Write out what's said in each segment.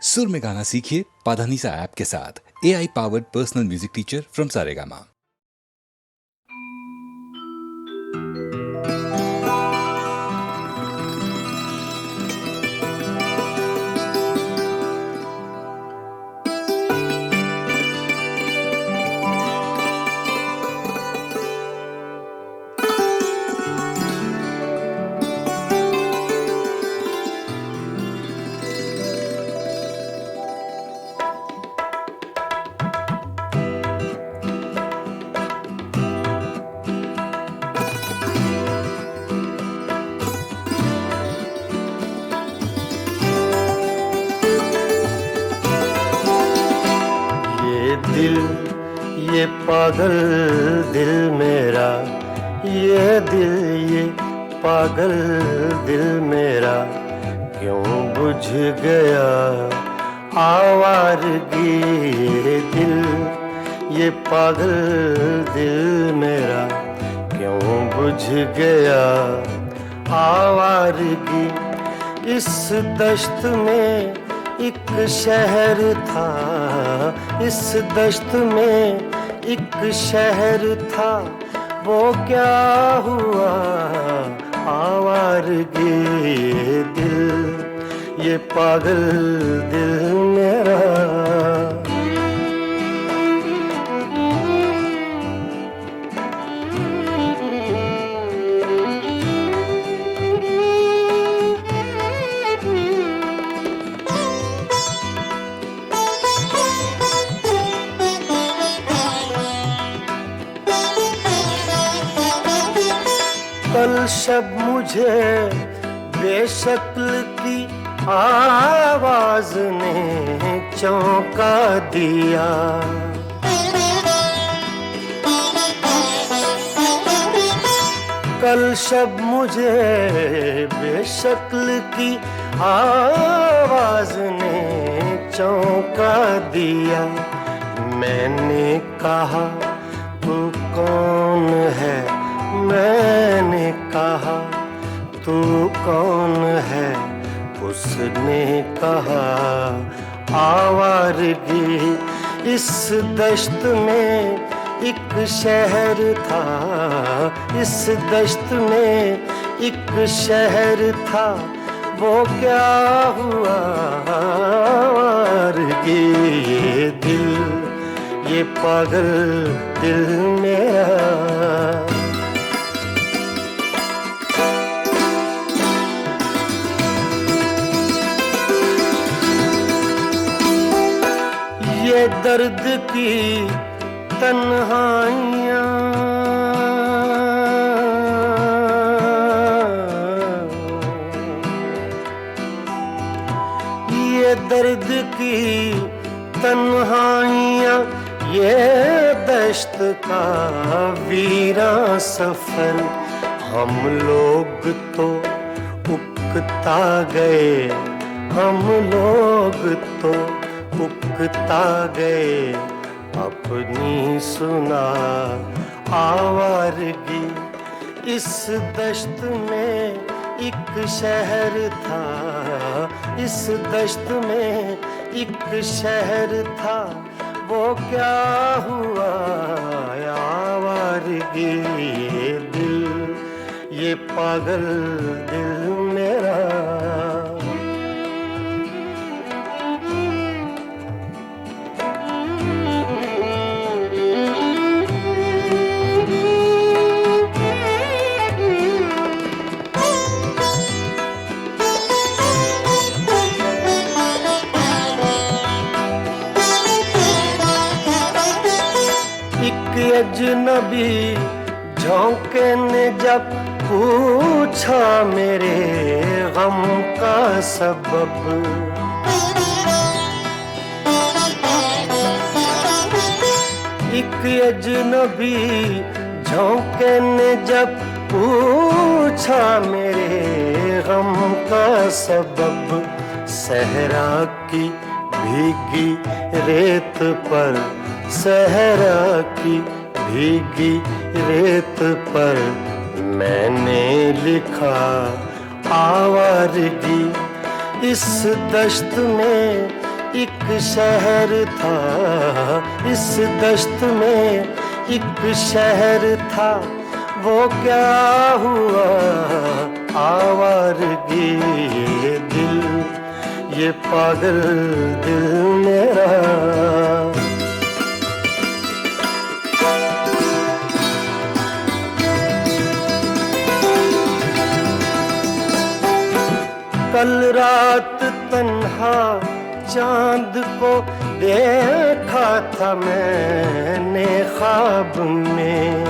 सुर में गाना सीखिए पाधानीसा ऐप के साथ। AI powered personal music teacher from Saregama. ये पागल दिल मेरा, ये दिल ये पागल दिल मेरा क्यों बुझ गया आवारगी। ये दिल ये पागल दिल मेरा क्यों बुझ गया आवारगी। इस दश्त में एक शहर था, इस दश्त में एक शहर था, वो क्या हुआ आवारगी। ये दिल ये पागल दिल मेरा। कल शब मुझे बेशक्ल की आवाज ने चौंका दिया। कल शब मुझे बेशक्ल की आवाज ने चौंका दिया। मैंने कहा तू कौन है, मैंने कहा तू कौन है। उसने कहा आवारगी। इस दश्त में एक शहर था, इस दश्त में एक शहर था, वो क्या हुआ आवारगी। ये दिल ये पागल दिल मेरा। ये दर्द की तन्हाइयाँ, ये दर्द की तन्हाइयाँ, ये दश्त का वीरा सफर। हम लोग तो उकता गए, हम लोग तो उकता गए अपनी सुना आवारगी। इस दश्त में एक शहर था, इस दश्त में एक शहर था, वो क्या हुआ आवारगी। ये दिल ये पागल दिल मेरा। अजनबी झोंके ने जब पूछा मेरे गम का सबब। एक अजनबी झोंके ने जब पूछा मेरे गम का सबब। सहरा की भीगी रेत पर, सहरा की भीगी रेत पर मैंने लिखा आवारगी। इस दश्त में एक शहर था, इस दश्त में एक शहर था, वो क्या हुआ आवारगी ये दिल, ये पागल दिल मेरा। कल रात तन्हा चांद को देखा था मैंने ख्वाब में,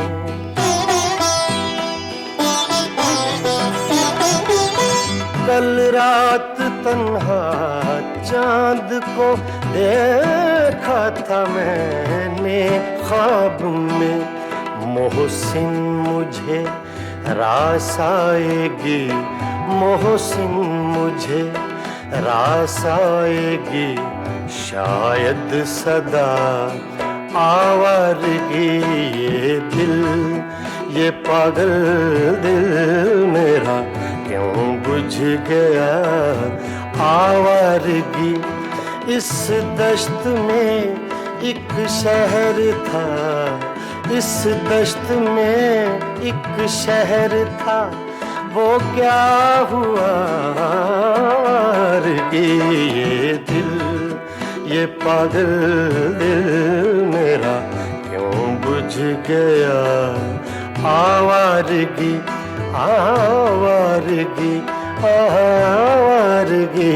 कल रात तन्हा चांद को देखा था मैंने ख्वाब में। मोहसिन मुझे रास आएगी, मोहसिन मुझे रास आएगी, शायद सदा आवारगी ये दिल, ये पागल दिल मेरा क्यों बुझ गया आवारगी। इस दश्त में एक शहर था, इस दश्त में एक शहर था, वो क्या हुआ ये दिल, ये पागल दिल मेरा क्यों बुझ गया आवारगी, आवारगी, आवारगी।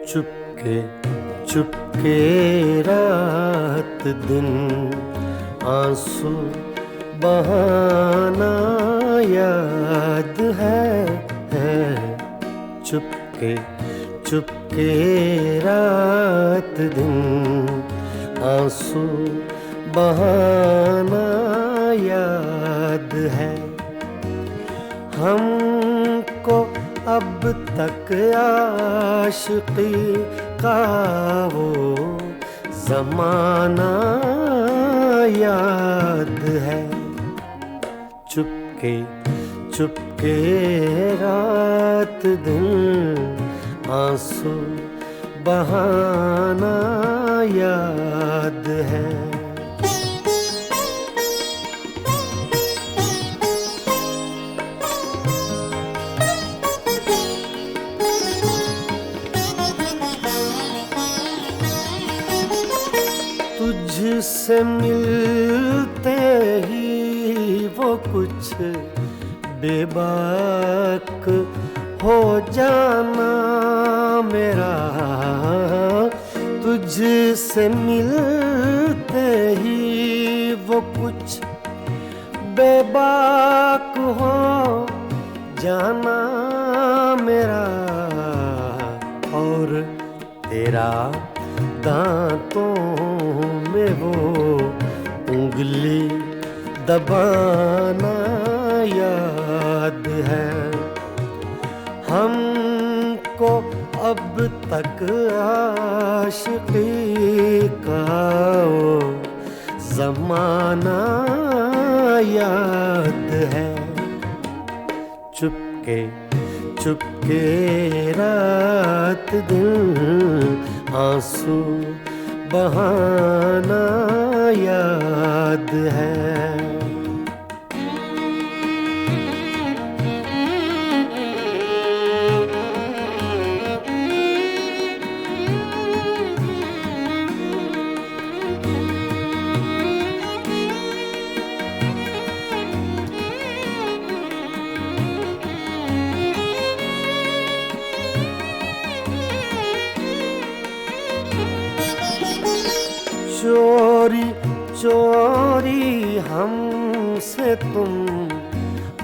चुपके चुपके रात दिन आंसू बहाना याद है। चुपके चुपके रात दिन आंसू बहाना याद है। हमको अब तक आशिकी का वो ज़माना याद है। चुपके चुपके रात दिन आंसू बहाना याद है। तुझसे मिलते ही वो कुछ बेबाक हो जाना मेरा। तुझसे मिलते ही वो कुछ बेबाक हो जाना मेरा। और तेरा दांतों में वो उंगली दबाना याद है। हमको अब तक आशिकी का वो ज़माना याद है। चुपके चुपके के रात दिन आंसू बहाना याद है। चोरी चोरी हमसे तुम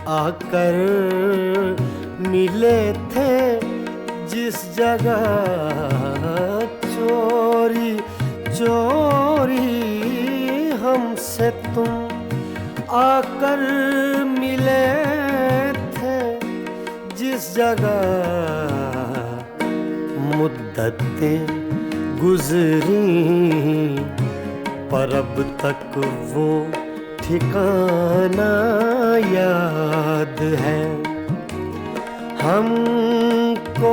आकर मिले थे जिस जगह, चोरी चोरी हमसे तुम आकर मिले थे जिस जगह, मुद्दतें गुजरी पर अब तक वो ठिकाना याद है। हमको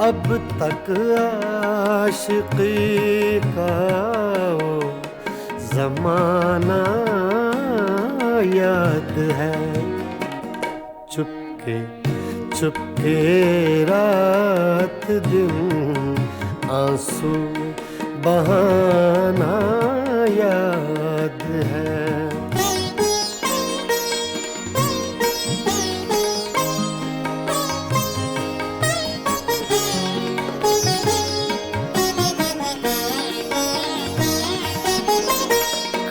अब तक आशिकी का वो ज़माना याद है। चुपके चुपके रात दिन आंसू बहाना याद है।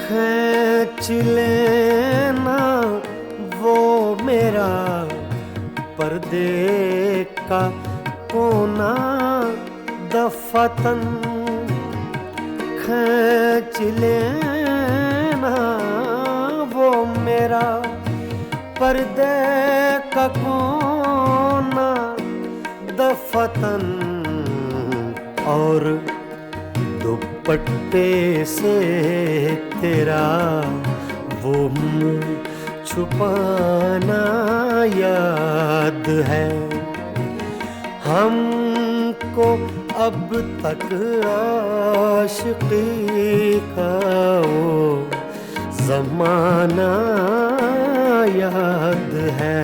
खींच लेना वो मेरा पर्दे का कोना दफतन, खींच लेना वो मेरा पर्दे का कोना दफतन, और दुपट्टे से तेरा वो मुँह छुपाना याद है। हमको अब तक आशिकी का वो ज़माना याद है।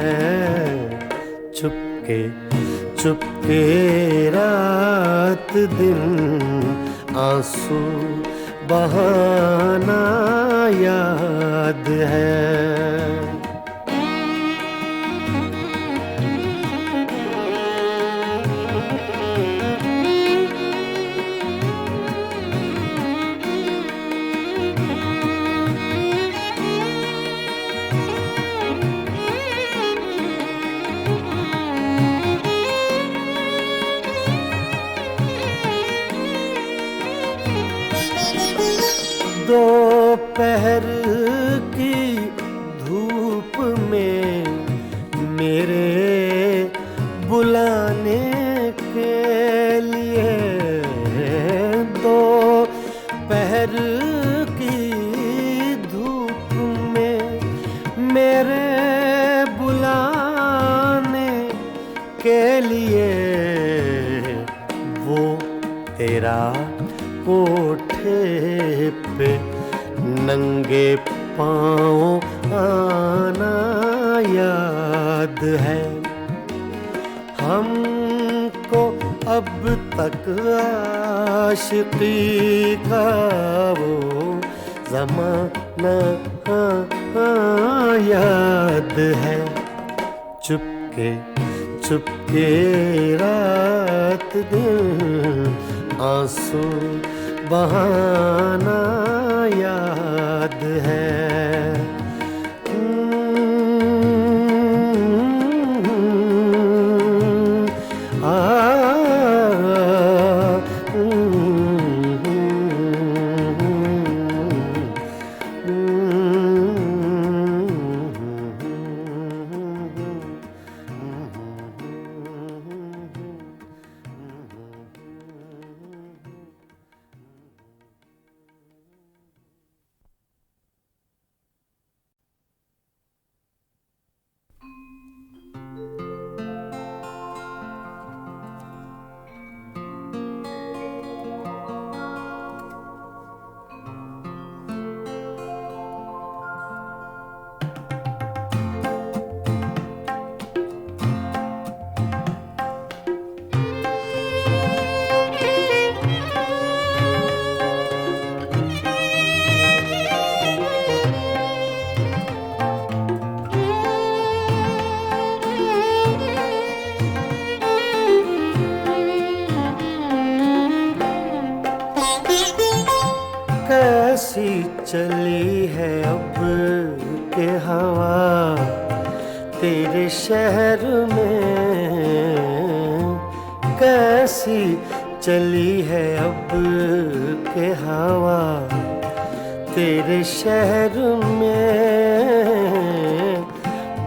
चुपके चुपके रात दिन आंसू बहाना याद है। दोपहर की धूप में मेरे बुलाने के लिए, दोपहर की धूप में मेरे बुलाने के लिए, वो तेरा कोठे पे नंगे पाँव आना याद है। हमको अब तक आशिकी का वो ज़माना याद है। चुपके चुपके रात दिन आंसू बहाना याद है। कैसी चली है अब के हवा तेरे शहर में, कैसी चली है अब के हवा तेरे शहर में।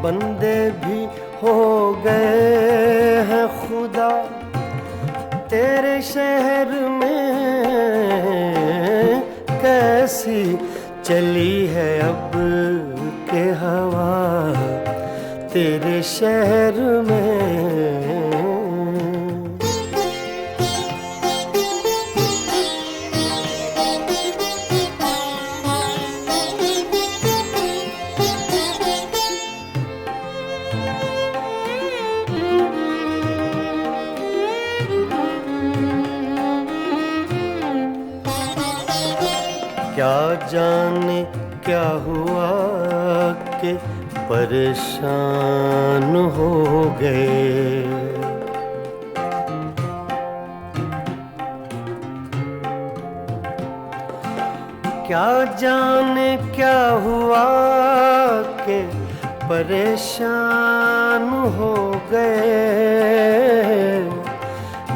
बंदे भी हो गए हैं खुदा तेरे शहर में, कैसी चली है अब के हवा तेरे शहर में। क्या जाने क्या हुआ कि परेशान हो गए, क्या जाने क्या हुआ कि परेशान हो गए।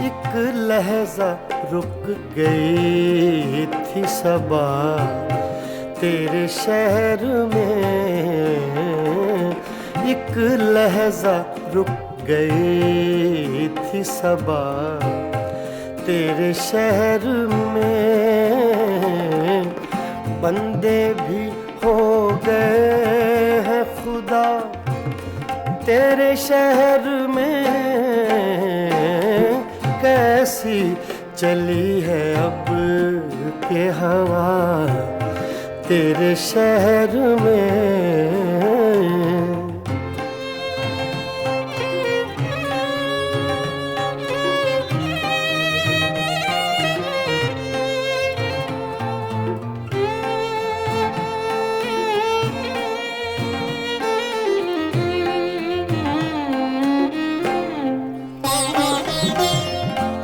एक लहजा रुक गई थी सबा तेरे शहर में, एक लहजा रुक गई थी सबा तेरे शहर में। बंदे भी हो गए हैं खुदा तेरे शहर में, कैसी चली है अब के हवा तेरे शहर में।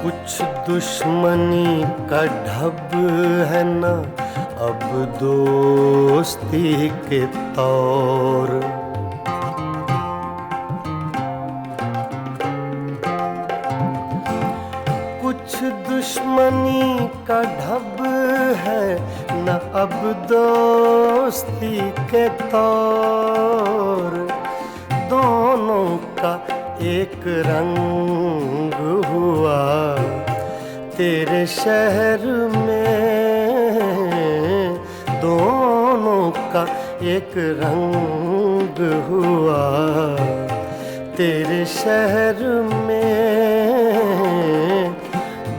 कुछ दुश्मनी का ढब है ना अब दोस्ती के तौर, कुछ दुश्मनी का ढब है ना अब दोस्ती के तौर। दोनों का एक रंग हुआ तेरे शहर में, दोनों का एक रंग हुआ तेरे शहर में।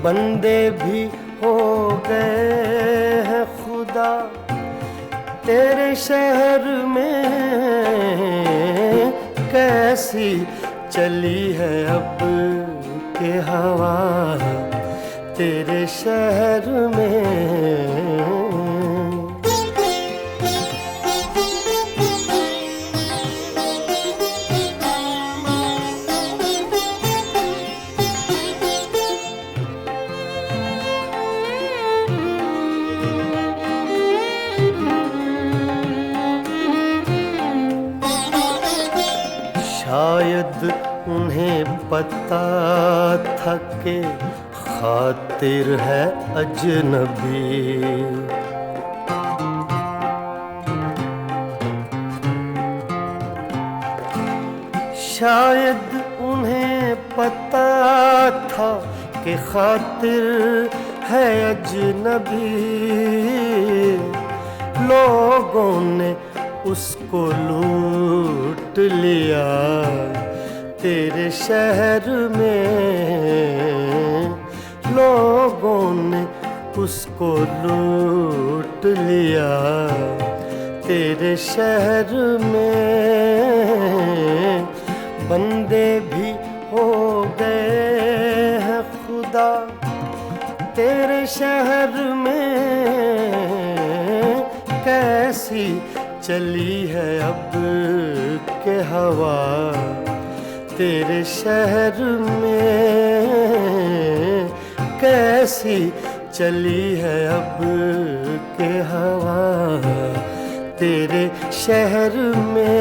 बंदे भी हो गए हैं खुदा तेरे शहर में, कैसी चली है अब के हवा तेरे शहर में। शायद उन्हें पता था कि खातिर है अजनबी, शायद उन्हें पता था कि खातिर है अजनबी। लोगों ने उसको लूट लिया तेरे शहर में, लोगों ने उसको लूट लिया तेरे शहर में। बंदे भी हो गए हैं खुदा तेरे शहर में, कैसी चली है अब के हवा तेरे शहर में, कैसी चली है अब के हवा तेरे शहर में।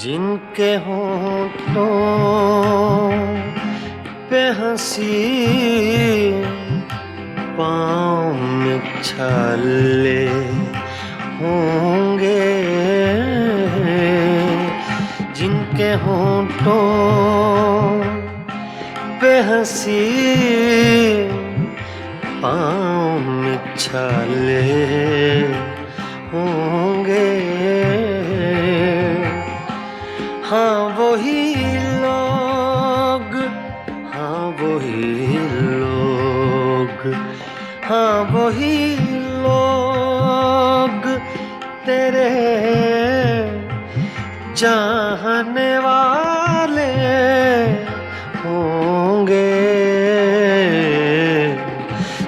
जिनके होठों पे हंसी पाँव में छाले होंगे, जिनके होठों पे हंसी पाँव में छाले होंगे, हाँ वही लोग, हाँ वही लोग, हाँ वही लोग तेरे चाहने वाले होंगे,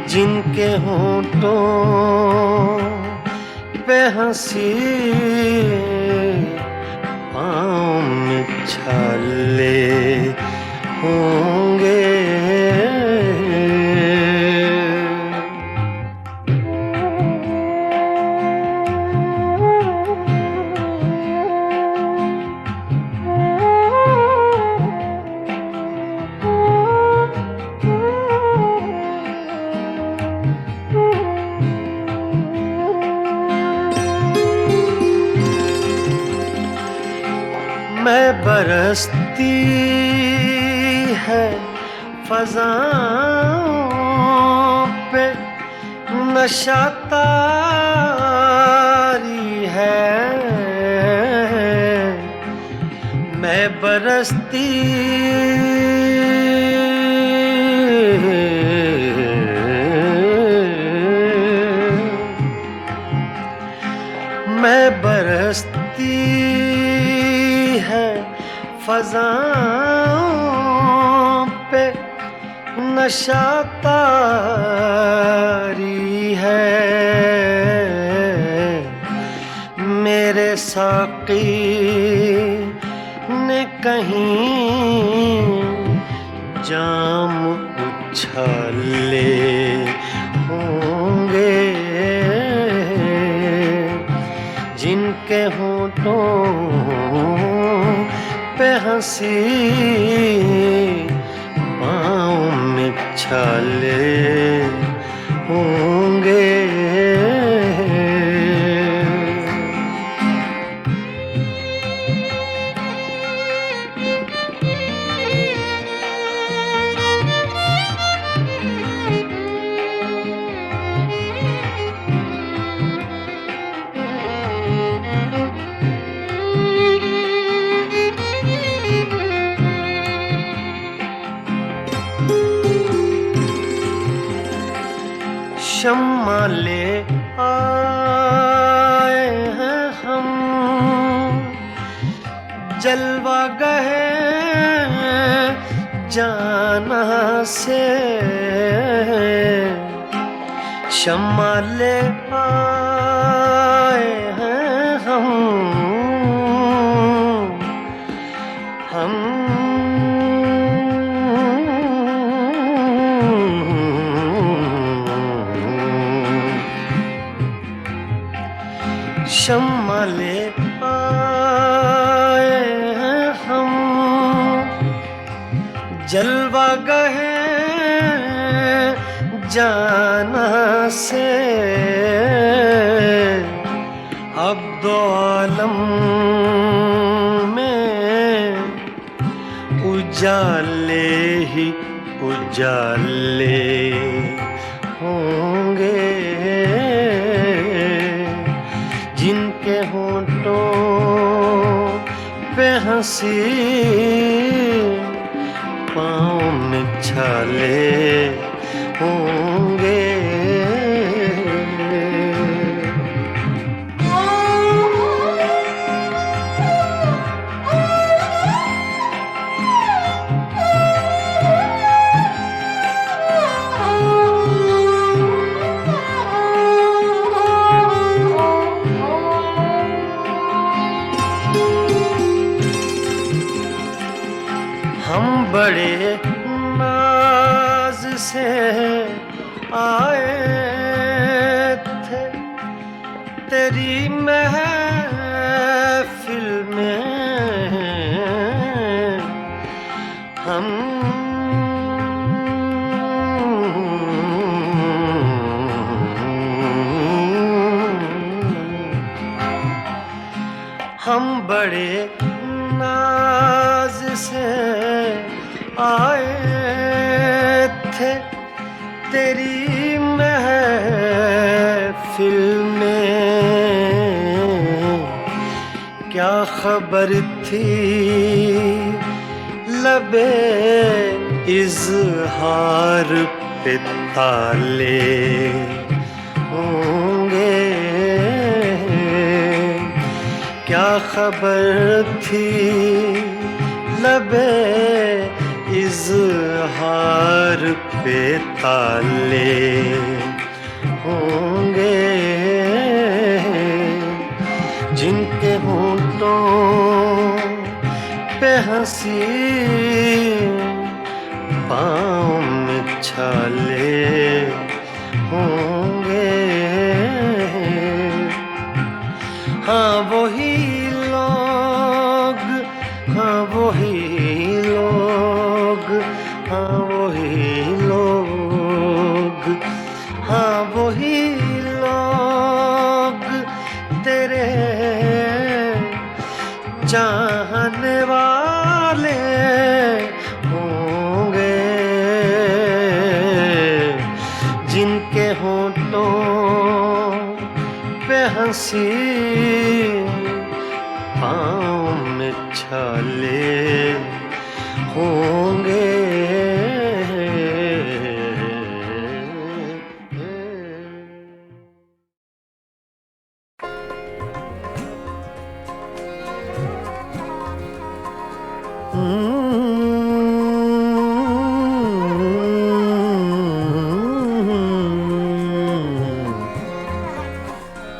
जिनके होठों पे हंसी पाँव में छाले होंगे। मैं बरसती है फ़ज़ाओं पे नशा तारी है, मैं बरसती मैं बरसती है फ़ज़ाओं पे नशा तारी है, मेरे साक़ी ने कहीं जाम उछाले होंगे, जिनके होठों पे हंसी पाँव में छाले होंगे। शम्मा ले आए हैं हम जलवा गए जाना से, शम्मा ले आए हैं हम शम्मा ले आए हैं हम जलवा गए जाना से अब दो आलम में उजाले ही उजाले होंगे, जिनके होंठों पे हंसी पाँव में छाले होंगे। हम बड़े नाज से आए थे तेरी महफिल में, हम बड़े नाज से आए थे तेरी महफिल में, क्या खबर थी लबे इज़हार पे ताले होंगे, क्या खबर थी लबे इज़हार पे ताले होंगे, जिनके होंठों पे हंसी पाँव में छाले होंगे। हाँ वही लोग, हाँ वही लोग, हाँ वही लोग, हाँ वही लोग तेरे चाहने वाले होंगे, जिनके होंठों पे हंसी पाँव में छाले होंगे।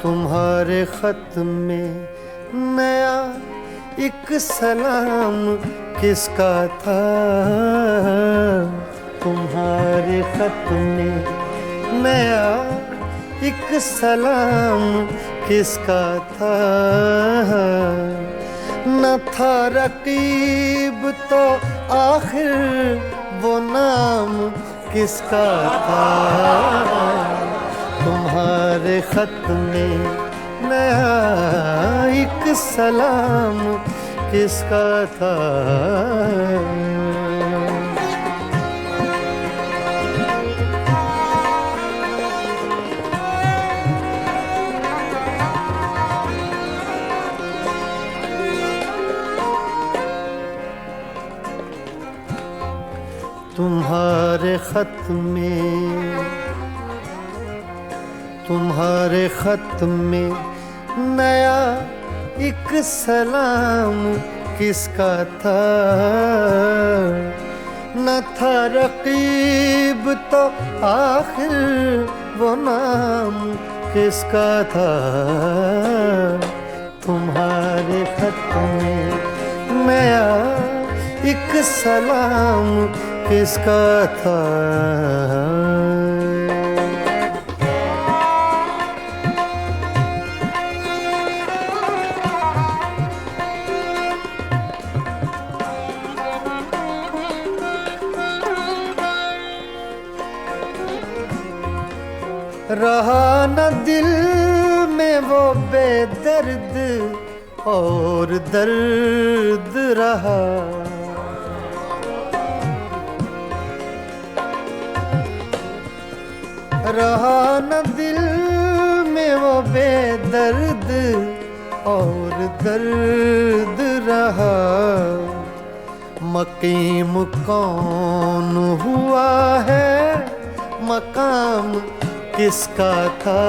तुम्हारे खत में नया एक सलाम किसका था, तुम्हारे खत में नया एक सलाम किसका था, न था रकीब तो आखिर वो नाम किसका था, तुम्हारे खत में नया एक सलाम किसका था। तुम्हारे खत में नया एक सलाम किसका था, न था रकीब तो आखिर वो नाम किसका था, तुम्हारे खत में नया एक सलाम किसका था। रहा न दिल में वो बेदर्द और दर्द रहा। रहा न दिल में वो बेदर्द और दर्द रहा। मकीम कौन हुआ है, मकाम किसका था।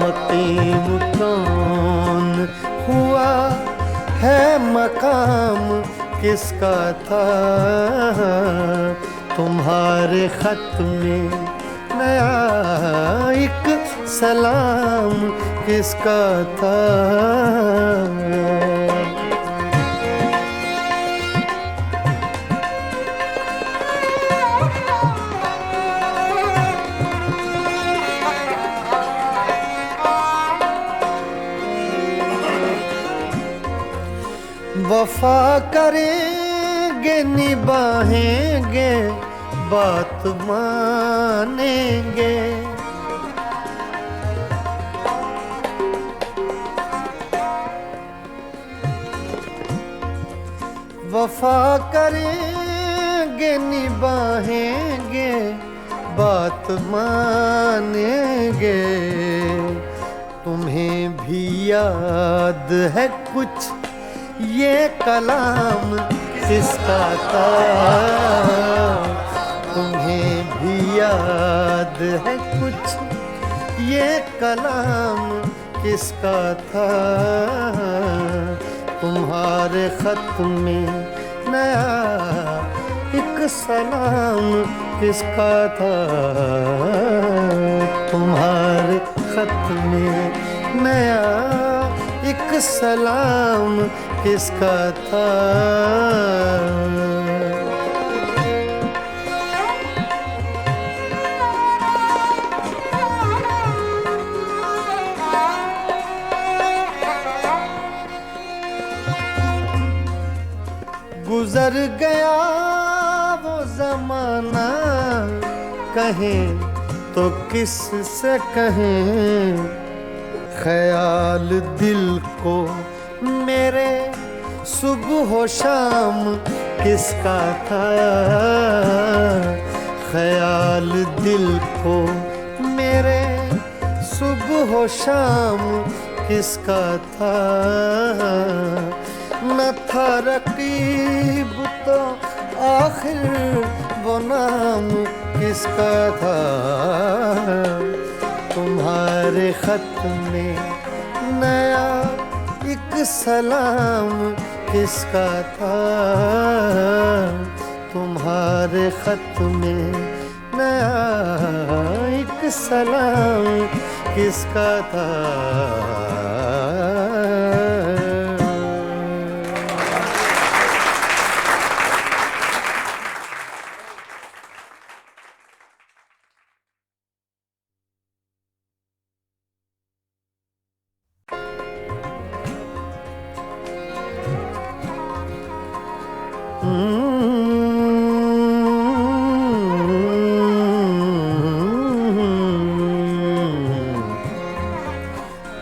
मकीम कौन हुआ है, मकाम किसका था। तुम्हारे खत में नया एक सलाम किसका था। वफा करेंगे निभाएंगे बात मानेंगे। वफा करेंगे निभाएंगे बात मानेंगे। तुम्हें भी याद है कुछ ये कलाम किसका था। तुम्हें भी याद है कुछ ये कलाम किसका था। तुम्हारे खत में नया एक सलाम किसका था। तुम्हारे खत में नया एक सलाम किसका था। गुजर गया वो जमाना, कहें तो किस से कहें। ख्याल दिल को मेरे सुबह शाम किसका था। ख्याल दिल को मेरे सुबह शाम किसका था। न था रकीब तो आखिर वो नाम किसका था। तुम्हारे खत में नया एक सलाम किसका था। तुम्हारे खत में नया एक सलाम किसका था।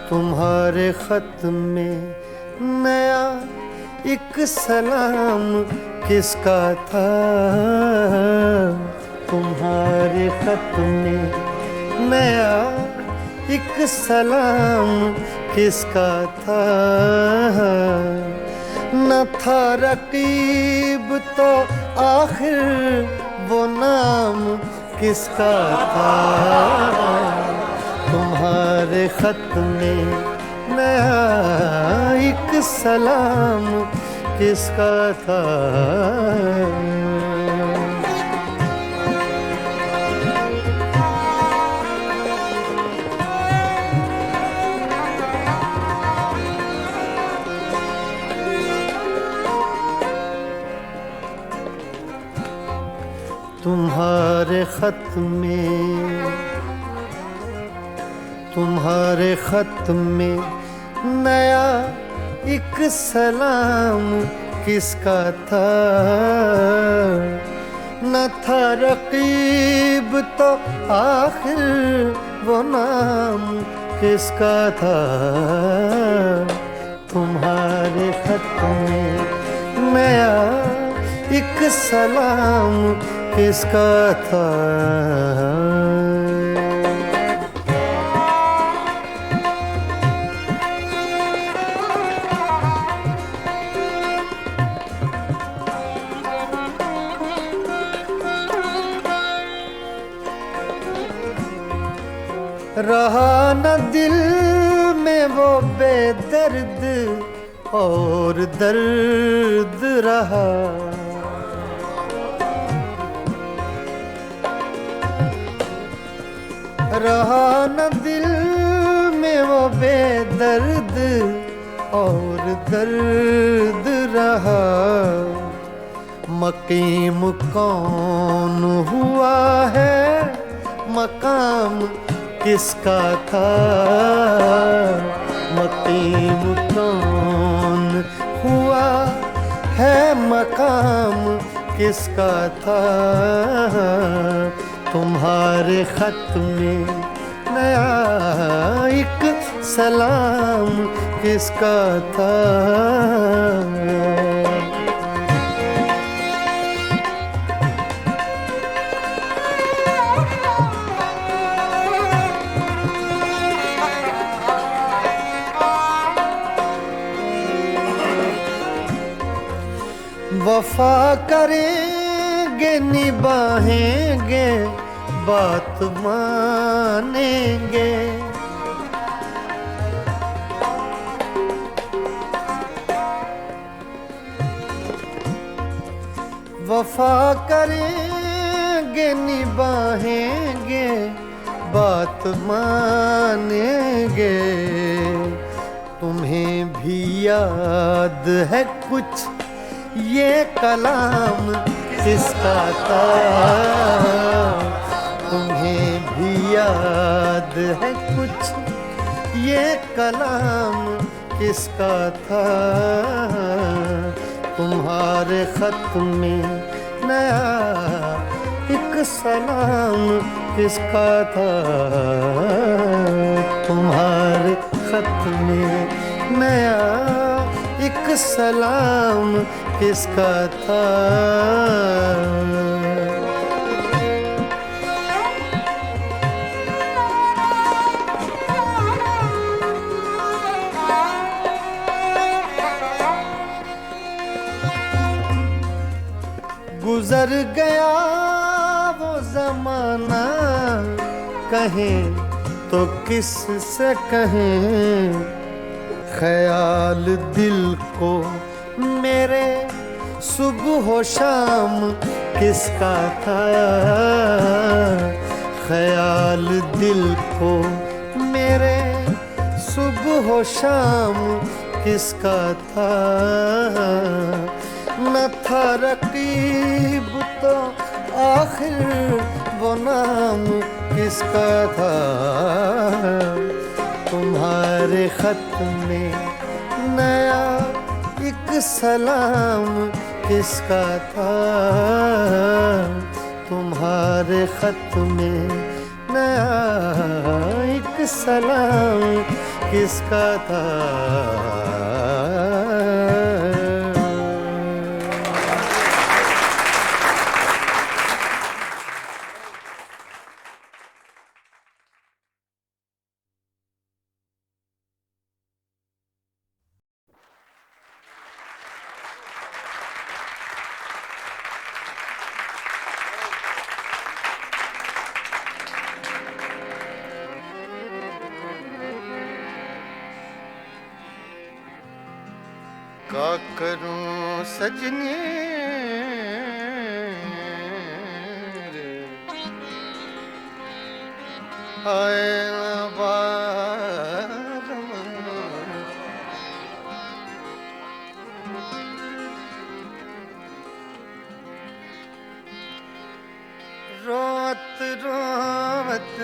तुम्हारे खत में नया एक सलाम किसका था। तुम्हारे खत में नया एक सलाम किसका था। न था रकीब तो आखिर वो नाम किसका था। तुम्हारे खत में नया एक सलाम किसका था। तुम्हारे खत में नया एक सलाम किसका था। न था रकीब तो आखिर वो नाम किसका था। तुम्हारे खत में नया एक सलाम किसका था। रहा न दिल में वो बेदर्द और दर्द रहा। रहा न दिल में वो बेदर्द और दर्द रहा। मकीम कौन हुआ है मकाम किसका था। मकीम कौन हुआ है मकाम किसका था। तुम्हारे खत में नया एक सलाम किसका था। वफा करेंगे निभाएंगे बात मानेंगे। वफा करेंगे निभाएंगे बात मानेंगे। तुम्हें भी याद है कुछ ये कलाम किसका था। तुम्हें भी याद है कुछ ये कलाम किसका था। तुम्हारे खत में नया एक सलाम किसका था। तुम्हारे खत में नया एक सलाम किसका था। गुजर गया वो जमाना कहें तो किस से कहें। ख्याल दिल को मेरे सुबह शाम किसका था। ख्याल दिल को मेरे सुबह शाम किसका था। न था रकीब तो आखिर वो नाम किसका था। तुम्हारे खत में नया एक सलाम किसका था। तुम्हारे खत में नया एक सलाम किसका था। का करूं सजनी आए न बार रोत रोत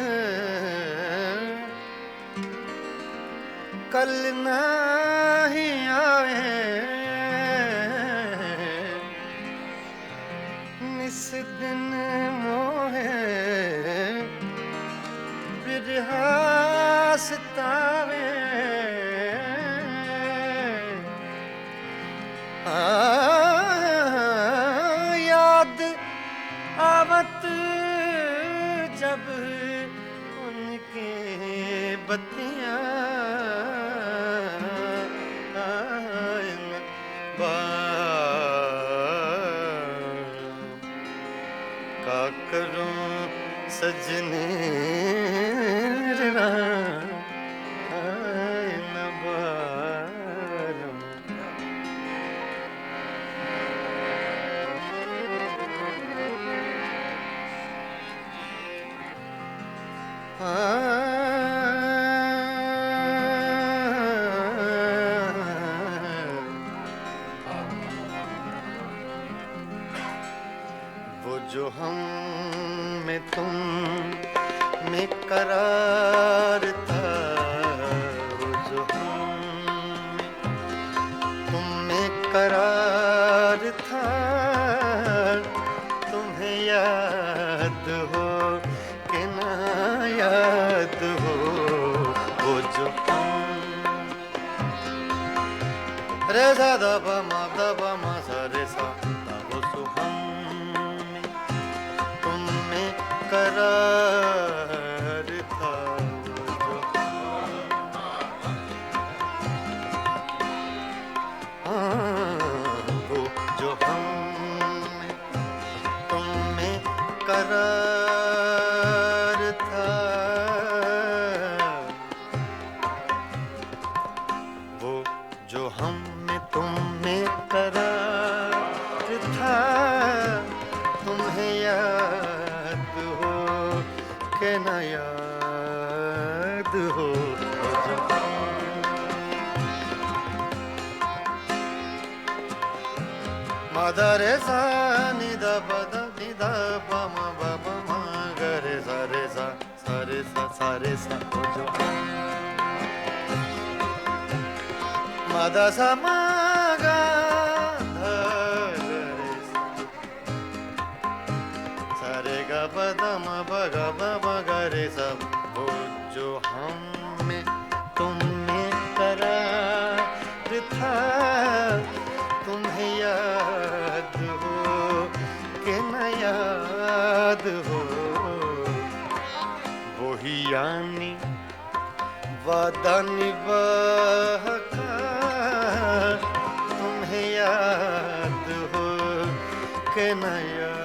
कल नहीं आए। दिन मोहे बिरहा सतावे याद आवत जब उनके बत्तियां का करूं सजने वो जो हम में तुम में करार था, वो जो हम में तुम में करार था, तुम्हें याद हो कि ना याद हो। वो जो हम रे सा दा मा सा रे सा दा वो सो हम करार था, वो जो हम तुम में करार था, वो जो हम में तुम में करार था, तुम्हें याद के न याद हो। मदा रे सा नि दा प दा नि दा प म ब प म ग रे सा रे सा सा रे सा सा रे सा हो जो मदा सा म ग ध रे सा रे ग प द म प ग प म ग रे सा। वो जो हम में तुम में करार था, तुम्हें याद हो कि न याद हो। वही यानी वादा निभाका, तुम्हें याद हो कि न याद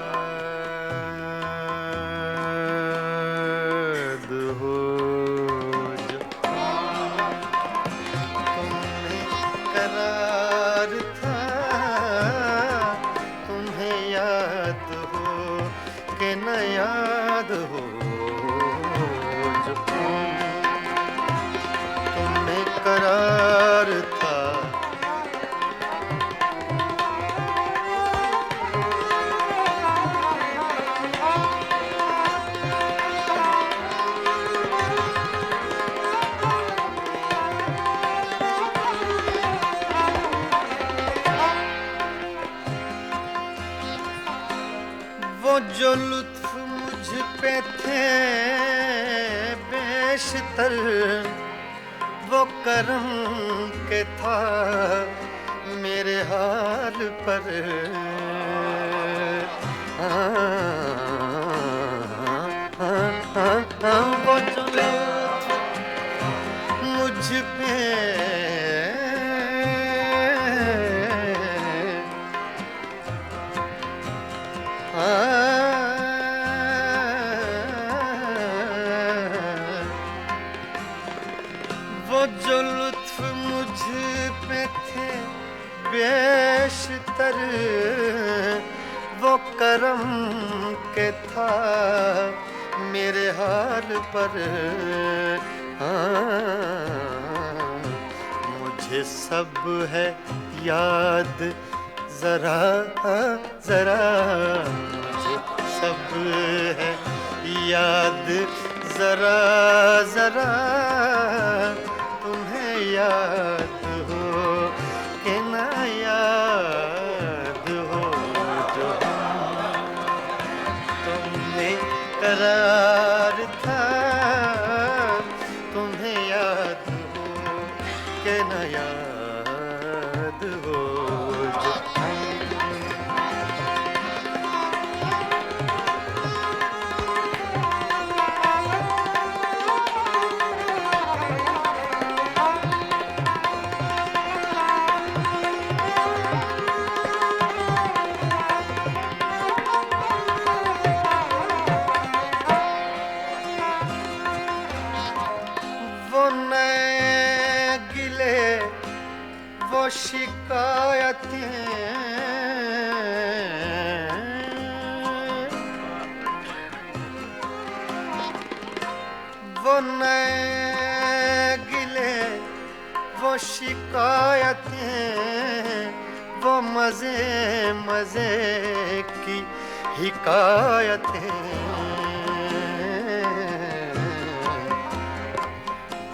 हो। जो तुम्हें करार था, तुम्हें याद हो कि न याद हो। जो तुम्हें करार था, वो जो लुत्फ मुझ पे थे बेशतर, वो करम के था मेरे हाल पर। वो जो लुत्फ मुझ पे वो जो लुत्फ मुझ पे थे बेशतर, वो करम के था मेरे हाल पर। मुझे सब है याद जरा जरा, मुझे सब है याद जरा जरा, तुम्हें याद हो कि ना याद हो। जो करार था, तुम्हें याद हो कि न याद हो जो वो नए गिले वो शिकायतें, वो नए गिले वो शिकायतें, वो मजे मजे की हिकायतें,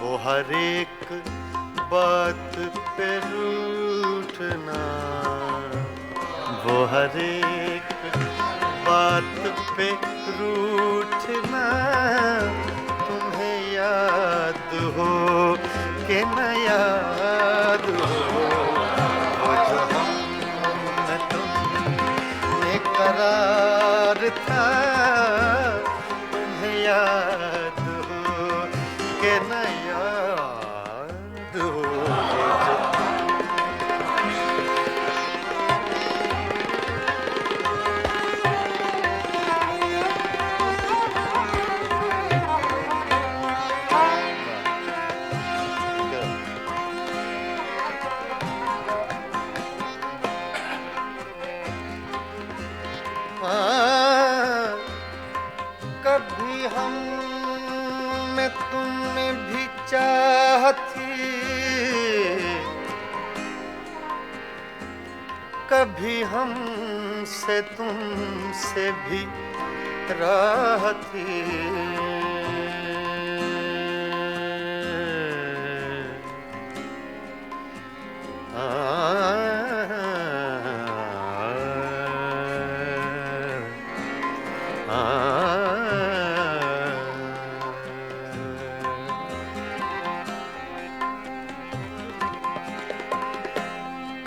वो हर एक बात पे रूठना, वो हर एक बात पे रूठना, तुम्हें याद हो कि न याद हो वो जो हम तुमने करार था, तुम्हें याद हो कि न याद हो जो कभी हम में तुमने भी चाह थी, कभी हम से तुमसे भी राह थी,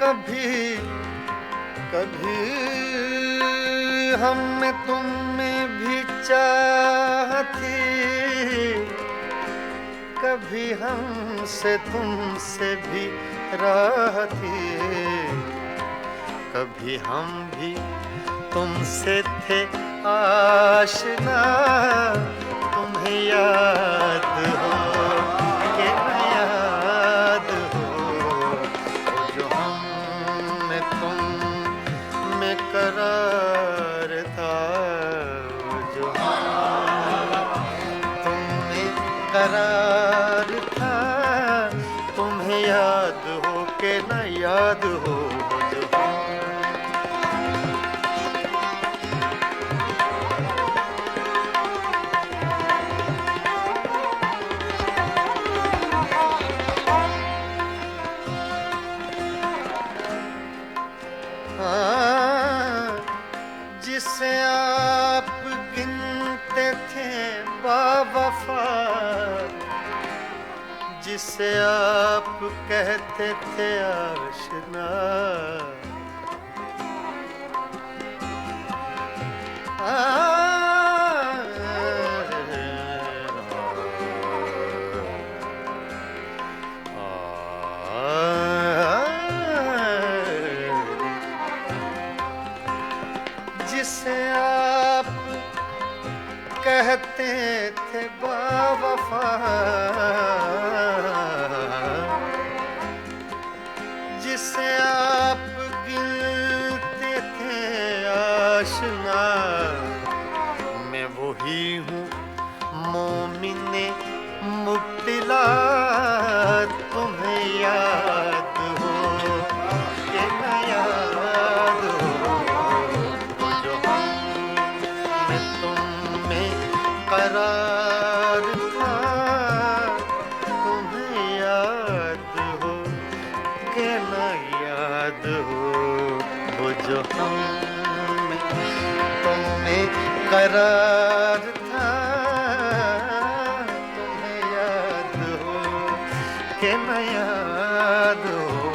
कभी कभी हम में तुम में भी चाह थी, कभी हम से तुमसे भी राह थी, कभी हम भी तुमसे थे आशना, तुम्हें याद हो कि न याद हो वो जो हम में तुम में करार था, वो जो तुम में करार था, तुम्हें याद हो कि न याद हो वो जो जिसे आप गिनते थे बावफा, जिसे आप कहते थे आशना, जिसे आप कहते थे बावफा, जिसे आप गिनते थे आशना, मैं वही हूँ मोमिने मुब्तिला, तुम्हें याद हो कि न याद हो वो जो हम में तुम में करार था, तुम्हें याद हो कि न याद हो वो जो हम में तुम में करार था, तुम्हें याद हो कि न याद हो,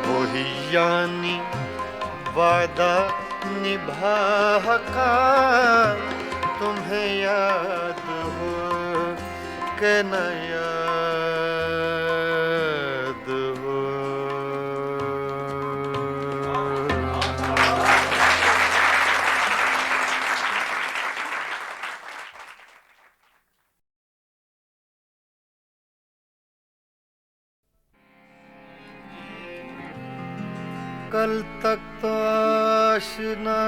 वही यानी वादा निभा का, तुम्हें याद हो कि न याद हो। कल तक तो आशना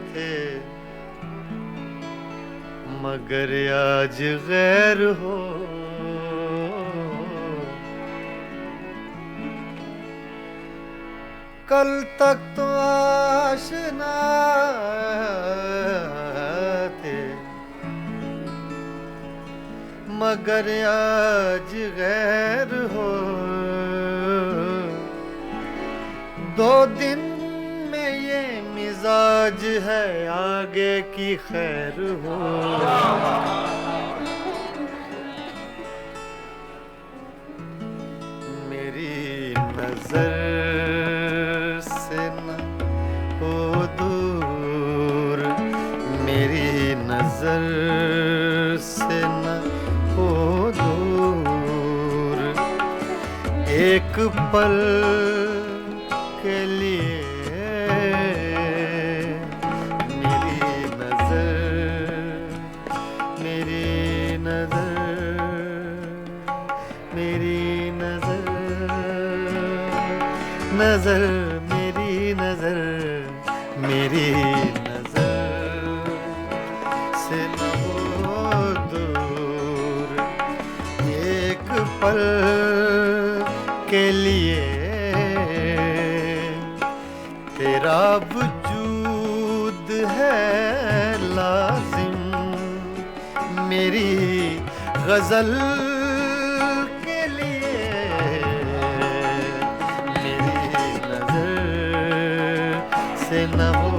थे, मगर आज गैर हो। कल तक तो आशना थे, मगर आज गैर हो। 2 दिन में ये मिजाज है, आगे की खैर हो। मेरी नजर से न हो दूर, मेरी नजर से न हो दूर, एक पल के लिए मेरी नजर, मेरी नजर, मेरी नजर, नजर, मेरी नजर, मेरी नजर से न हो दूर, एक पल के लिए तेरा वजूद है लाजिम, मेरी गजल के लिए। मेरी नजर से न हो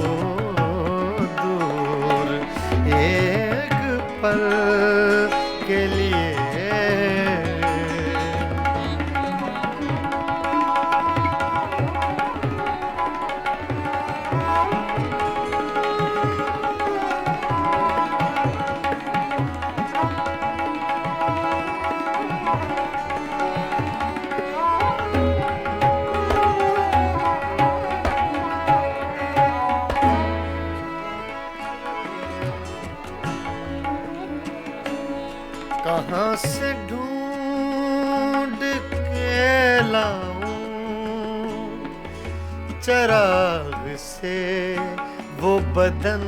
दूर, एक पल के लिए। कहाँ से ढूंढ के लाऊं चराग से वो बदन,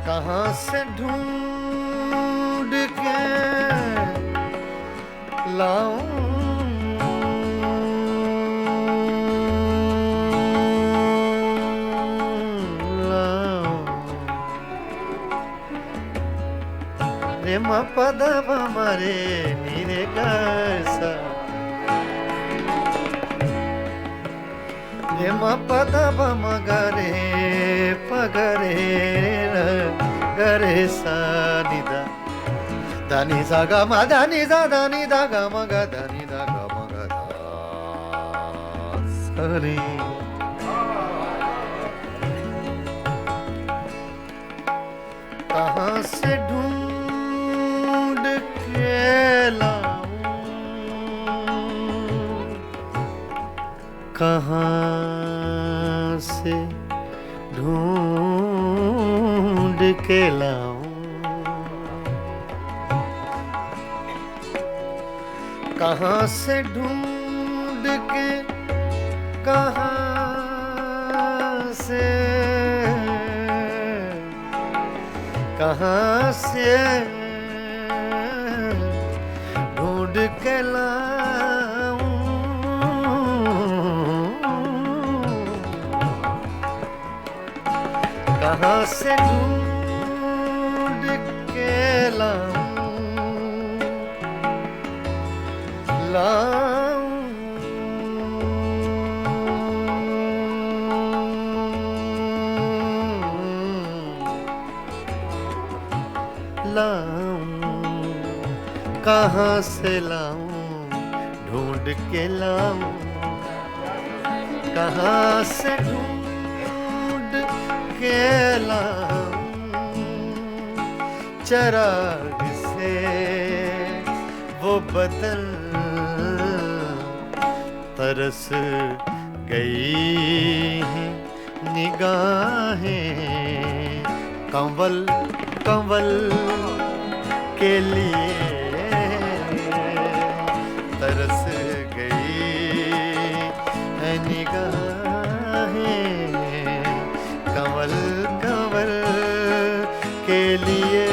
कहाँ से ढूंढ के लाऊं रे म पद प म रे नि रे ग सा, रे म पद प म ग रे प ग रे र ग रे सा नि दा, दा नि सा ग म दा नि सा दा नि दा ग म ग दा नि दा ग म ग दा सा रे। कहाँ से ढूंढ के लाऊं, कहाँ से ढूंढ के लाऊं, कहाँ से ढूंढ के, कहाँ से, कहाँ से ढूंढ के लाऊं, कहाँ से ढूंढ के लाऊं, लाऊं कहाँ से लाऊं ढूंढ के लाऊं, कहाँ से ढूंढ के लाऊं, चराग से वो बदन तरस गई हैं निगाहें, कंवल कंवल के लिए तरस गई है निगाहें, कंवल कंवल के लिए।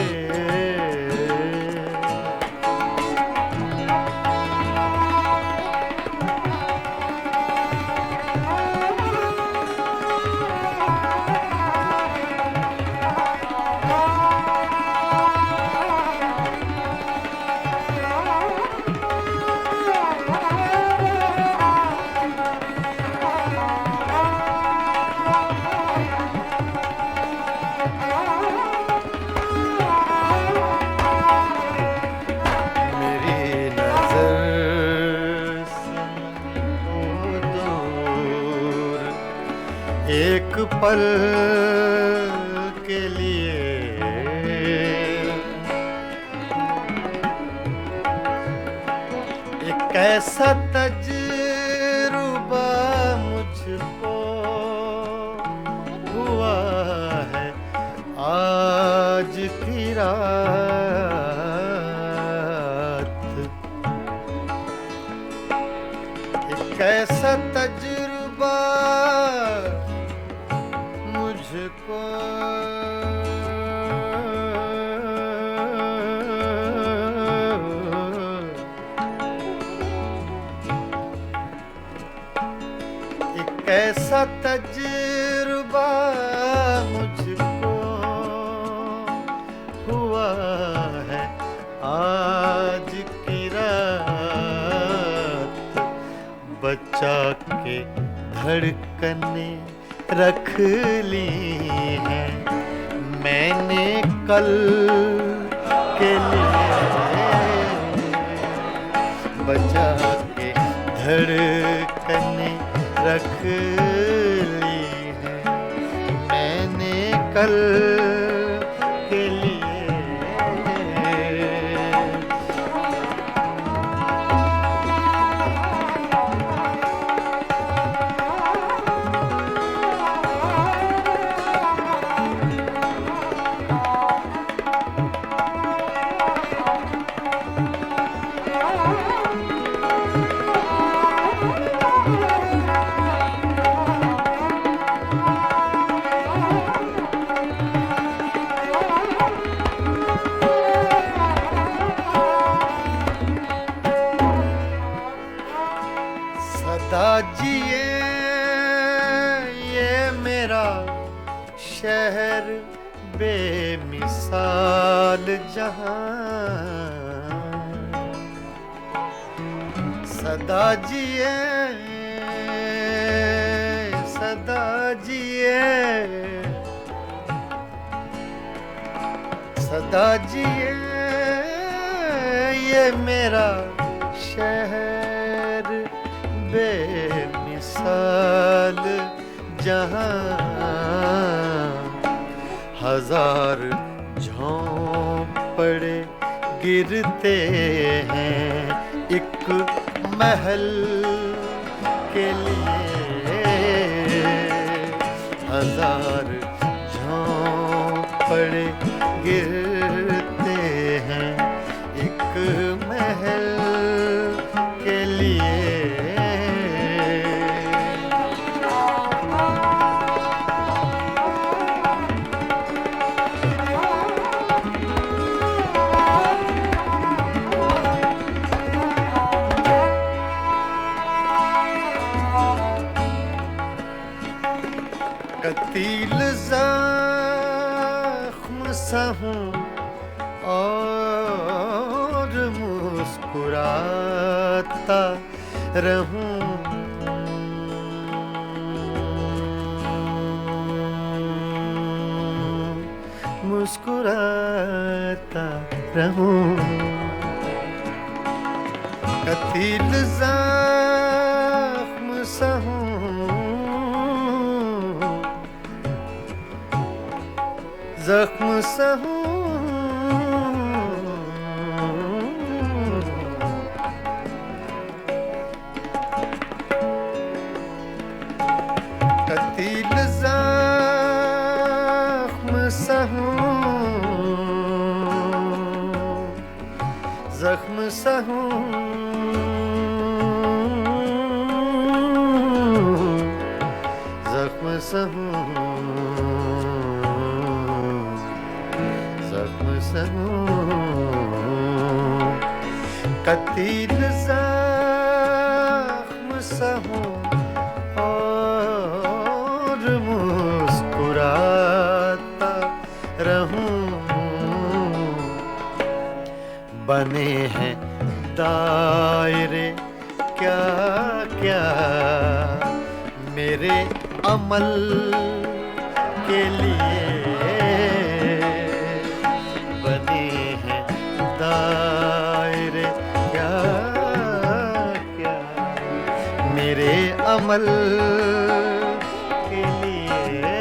एक पल के लिए एक ऐसा तजुर्बा मुझको हुआ है आज की रात, एक ऐसा तजुर्बा मुझको एक ऐसा तजुर्बा मुझको हुआ है आज की रात, बचा के धड़कने रख ली हैं मैंने कल के लिए, बचा के धड़कने रख ली हैं मैंने कल के लिए। सदा जिए ये मेरा शहर बेमिसाल जहां, सदा जिए सदा जिए सदा जिए ये मेरा शहर बेमिसाल जहां, हजार झोंपड़े गिरते हैं एक महल के लिए, हजार झोंपड़े गिरते हैं एक महल के लिए। कतील ज़ख्म सा हूँ और मुस्कुराता रहूं, मुस्कुराता रहूं, कतील जख्म सहूं, जख्म सहूं, कतील जख्म सहूं, जख्म सहूं, जख्म सहूं, जख्म सहूं, कतील जख्म सहूं और मुस्कुराता रहूं। बने हैं दायरे क्या क्या मेरे अमल के लिए, बने हैं दायरे क्या क्या मेरे अमल के लिए।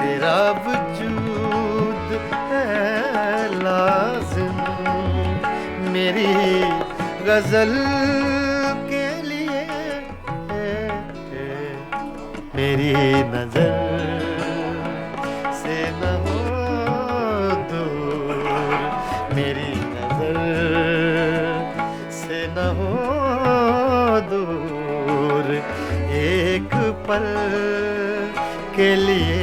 तेरा वजूद है लाज़िम मेरी गजल के लिए, मेरी नजर से न हो दूर, मेरी नजर से न हो दूर, एक पल के लिए।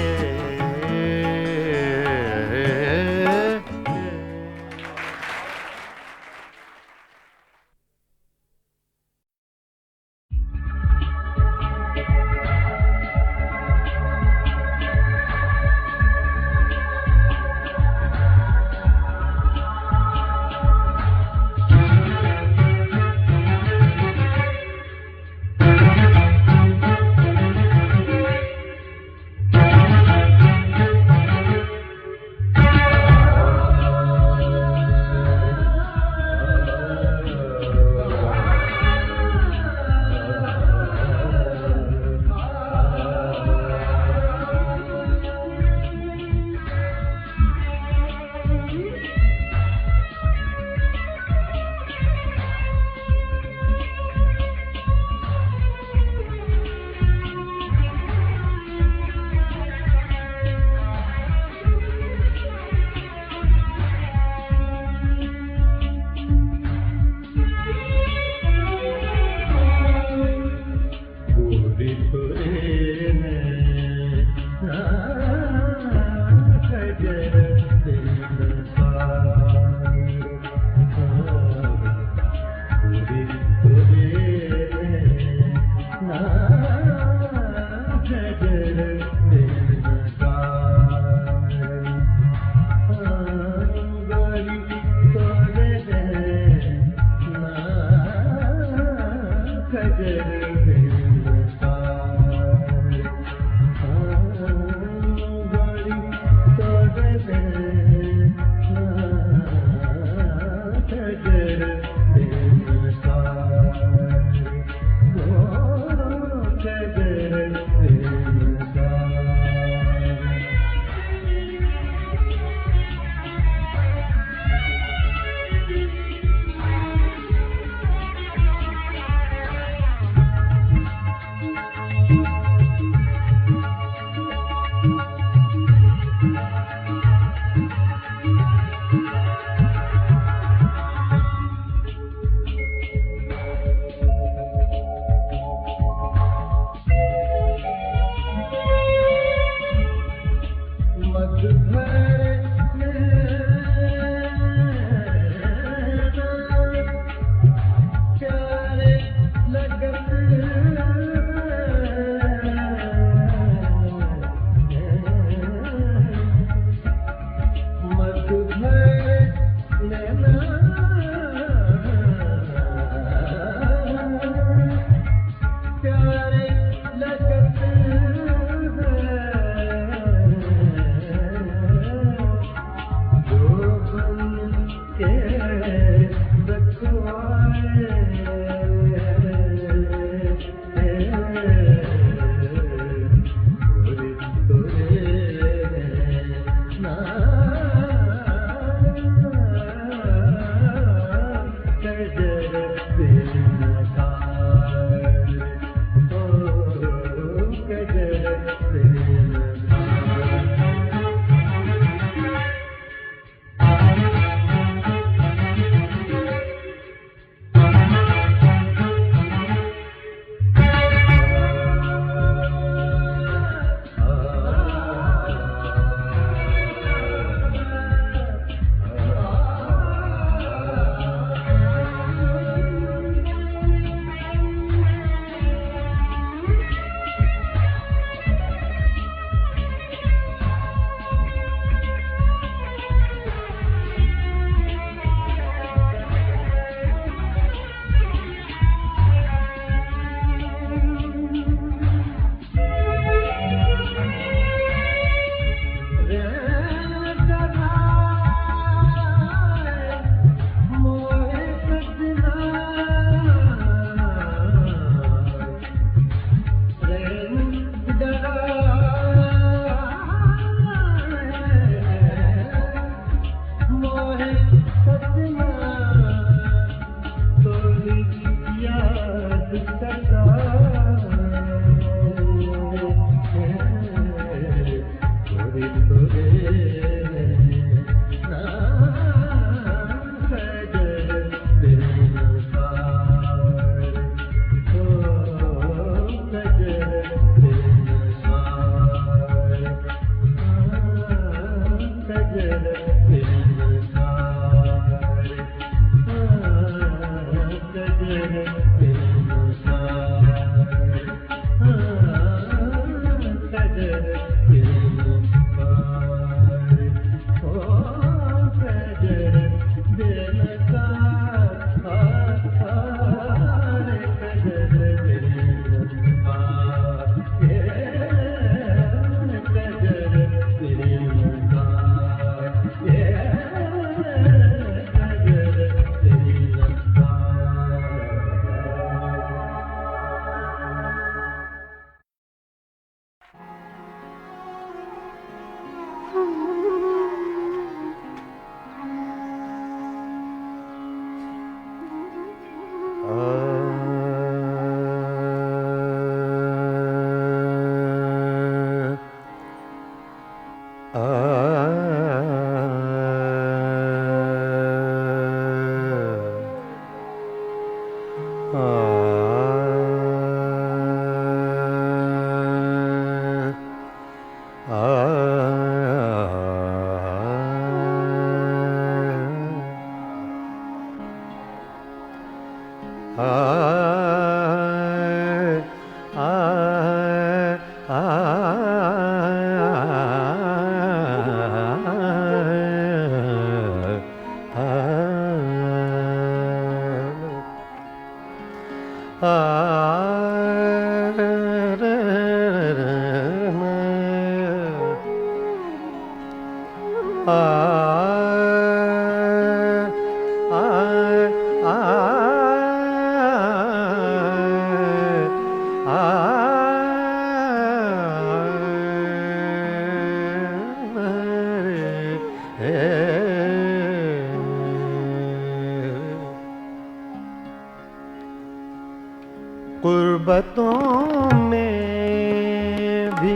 गुर्बतों में भी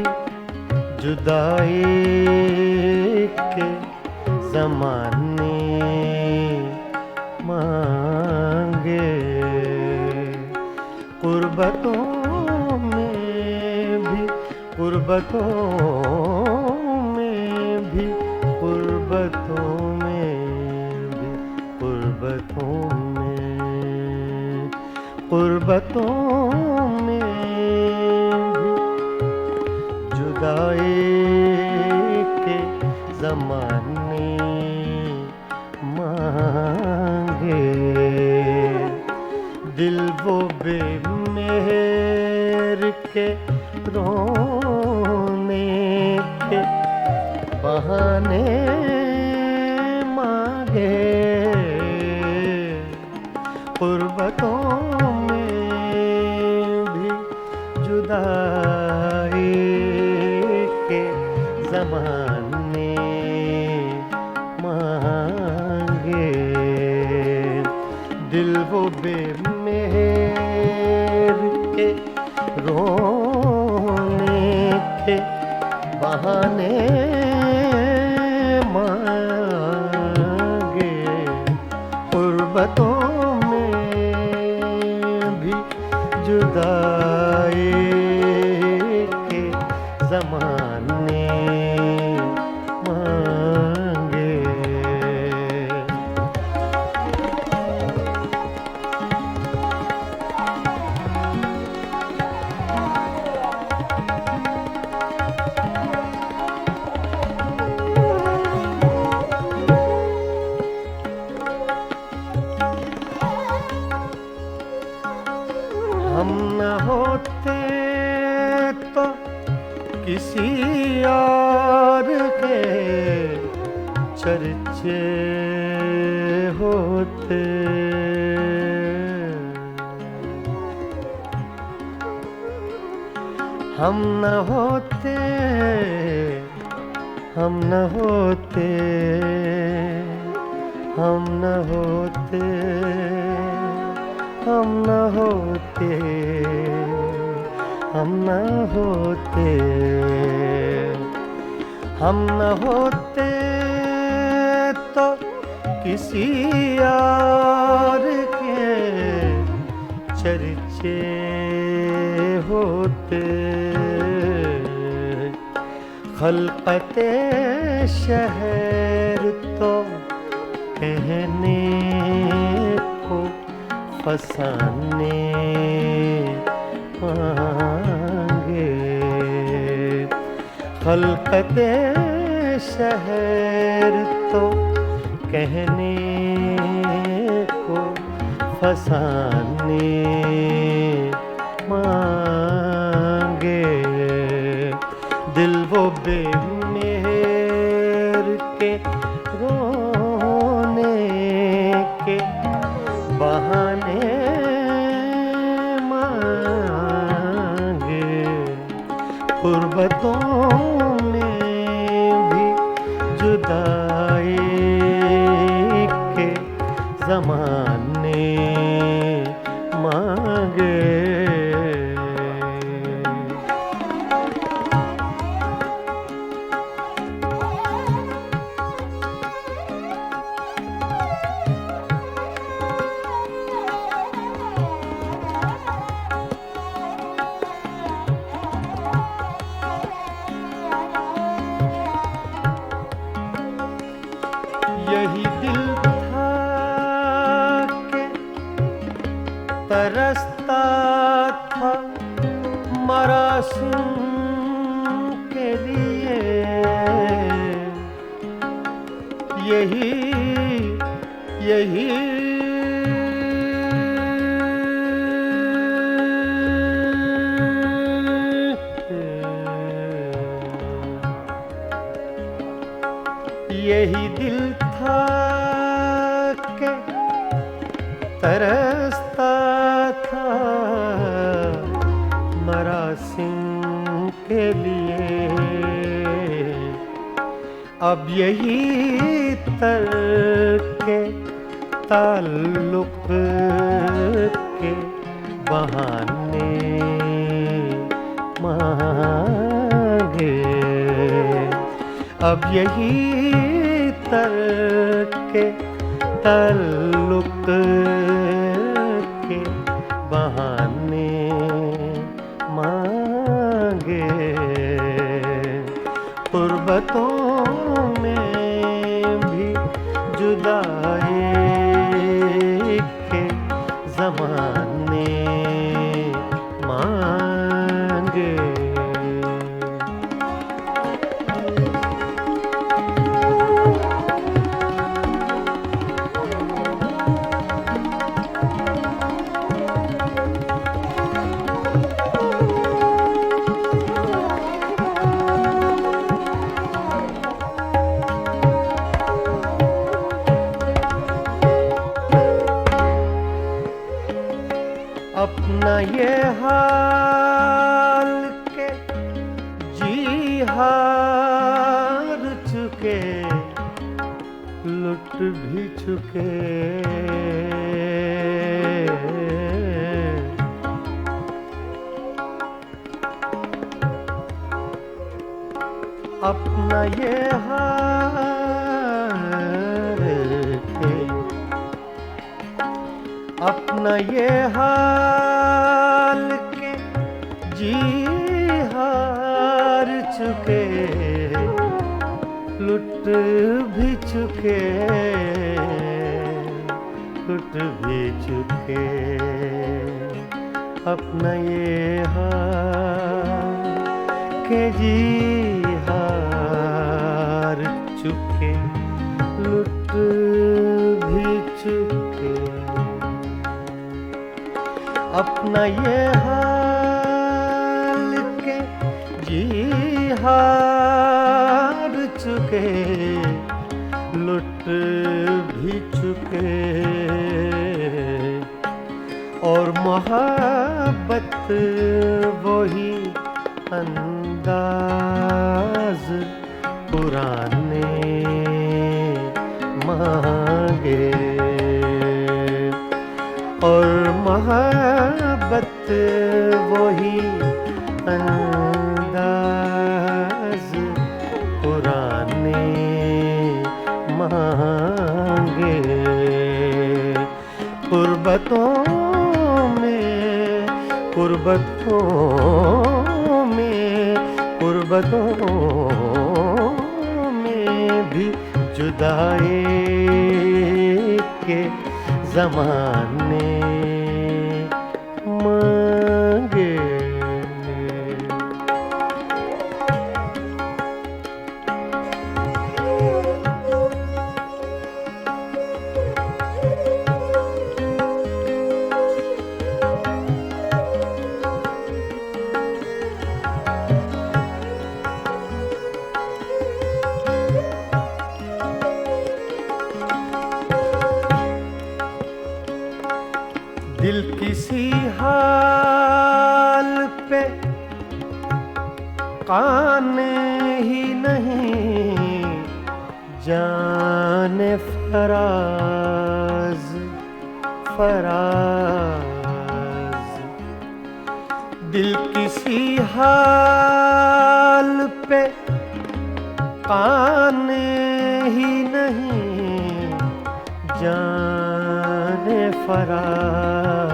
जुदाई के ज़माने मांगे, गुर्बतों में भी, गुर्बतों में भी, गुर्बतों में भी, गुर्बतों में, गुर्बतों में भी जुदाई के ज़माने मांगे, दिल वो बेमेहर के रोने के बहाने मांगे, गुर्बतों में भी जुदाई के ज़माने मांगे, दिल वो बेमेहर के रोने के बहाने मांगे, गुर्बतों में भी जुदाई के ज़माने मांगे। हम न होते तो किसी और के चर्चे होते, हम न होते, हम न होते, हम न होते, हम न होते, हम न होते, हम न होते तो किसी और के चर्चे होते, खलकते शहर तो कहने को फसाने मांगे, खलकते शहर तो कहने को फसाने मांगे, दिल वो बेमेहर के रोने के बहाने मांगे, गुर्बतों में भी जुदाई के ज़माने मांगे। यही दिल था के तरसता था मरासिम के लिए, यही यही दिल था के तरसता था मरासिम के लिए। अब यही के ताल्लुक के बहाने मांगे, अब यही के ताल्लुक के बहाने मांगे। गुर्बतों में भी जुदाई के ज़माने मांगे। अपना ये हाल के जी हार चुके, लुट भी चुके। अपना ये हाल के, अपना ये हाल के जी हार चुके, लुट भी चुके, लुट भी चुके। अपना ये हाल के जी हार चुके, लुट भी चुके। अपना ये हाल के जी हार चुके, लुट भी चुके। और मोहब्बत वही अंदाज पुराने मांगे। और मोहब्बत वही अंदाज पुराने मांगे। गुर्बतों में, गुर्बतों में, गुर्बतों में भी जुदाई के ज़माने मांगे। दिल किसी हाल पे काने ही नहीं, जाने फराज फराज। दिल किसी हाल पे काने ही नहीं, जाने फराज।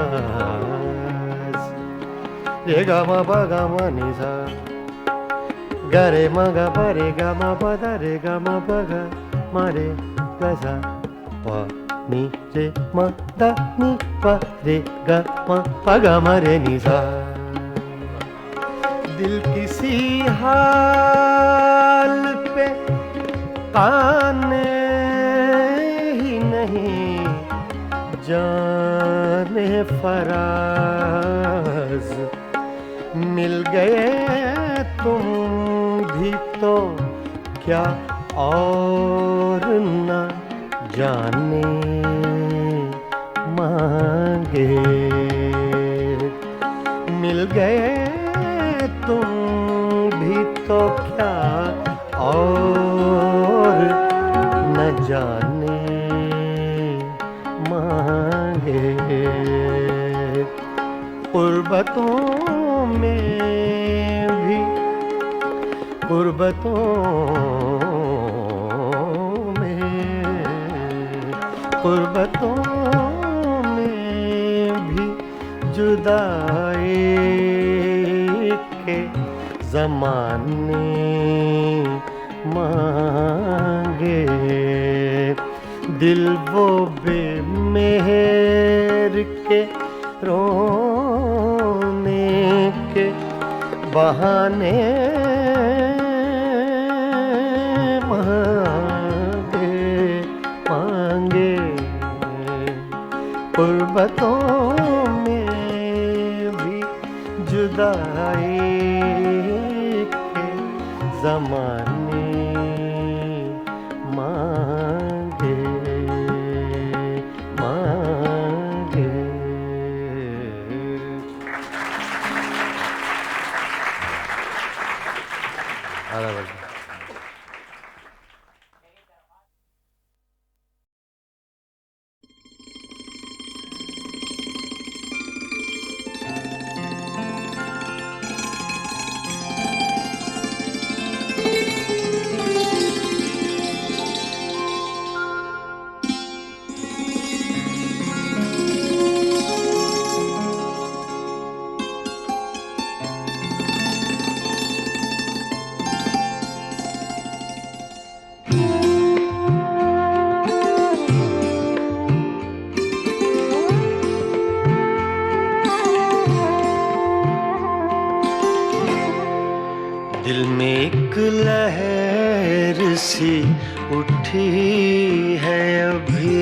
रे गा मा पा गा मा नि सा, गा रे मा गा पा रे गा मा पा दा रे गा मा पा गा मा रे गा सा पा नी रे म द नी प रे ग म प ग म रे नी सा। दिल किसी हाल पे काने ही नहीं जाने फराज। मिल गए तुम भी तो क्या और न जाने मांगे। मिल गए तुम भी तो क्या और न जाने मांगे। गुर्बतों में भी गुर्बतों में गुर्बतों में भी जुदाई के ज़माने मांगे। दिल वो बेमेहर के रोने के बहाने मांगे मांगे। गुर्बतों में भी जुदाई के ज़माने मांगे मांगे। आधा बजा। दिल में एक लहर सी उठी है अभी।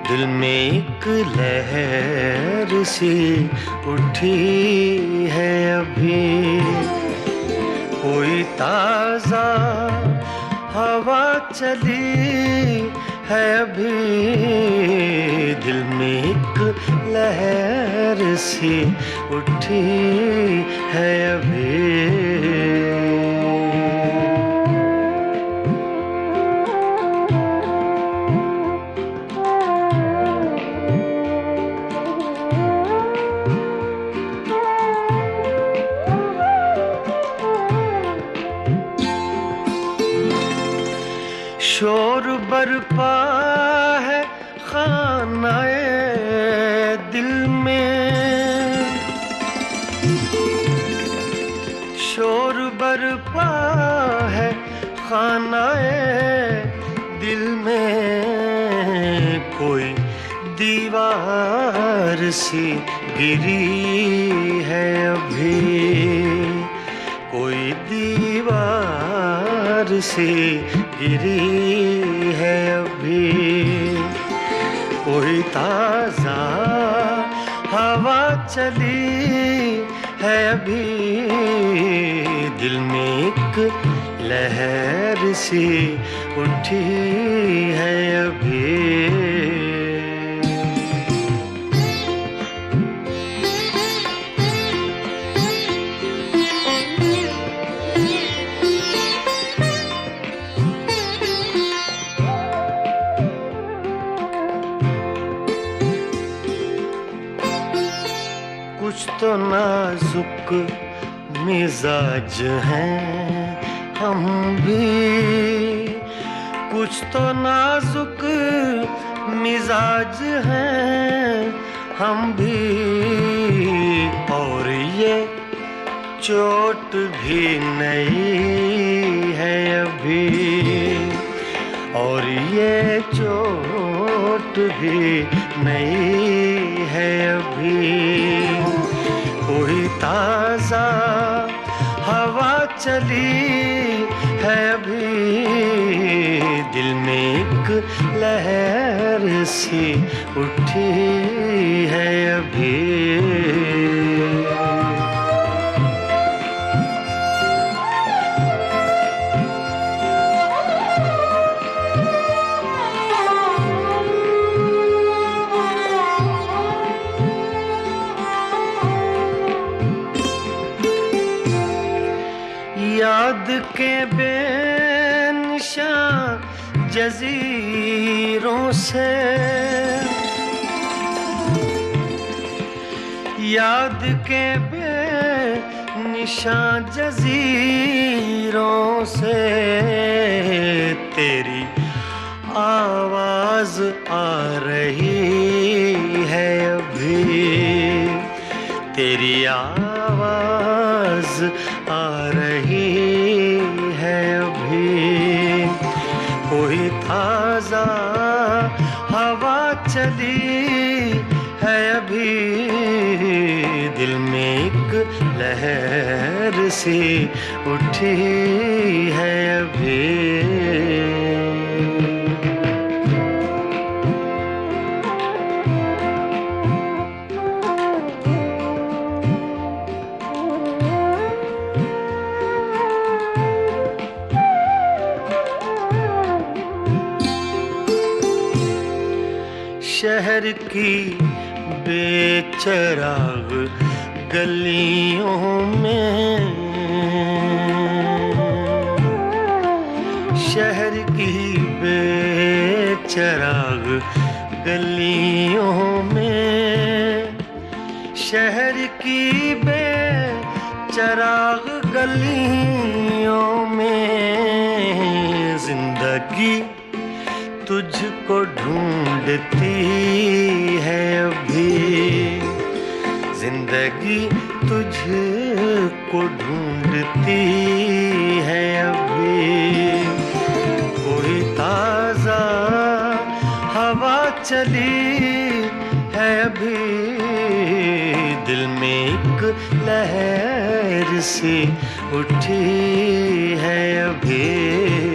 दिल में एक लहर सी उठी है अभी। कोई ताज़ा हवा चली है अभी। दिल में एक लहर सी उठी है अभी। शोर बरपा है खानाए दिल में। शोर बरपा है खानाए दिल में। कोई दीवार सी गिरी है अभी। कोई दीवार सी गिरी है अभी। कोई ताज़ा हवा चली है अभी। दिल में एक लहर सी उठी है अभी। कुछ तो नाजुक मिजाज हैं हम भी। कुछ तो नाजुक मिजाज हैं हम भी। और ये चोट भी नई है अभी। और ये चोट लौट भी नई है अभी। कोई ताजा हवा चली है अभी, दिल में एक लहर सी उठी है अभी। याद के बेनिशान जजीरों से, याद के बेनिशान जजीरों से तेरी आवाज आ रही है अभी, तेरी आवाज आ रही है अभी। कोई ताजा हवा चली है अभी, दिल में एक लहर सी उठी है अभी। शहर की बेचराग गलियों में, शहर की बेचराग गलियों में, शहर की बेचराग गलियों में जिंदगी तुझको ढूंढती है अभी, जिंदगी तुझको ढूंढती है अभी। कोई ताजा हवा चली है अभी, दिल में एक लहर सी उठी है अभी।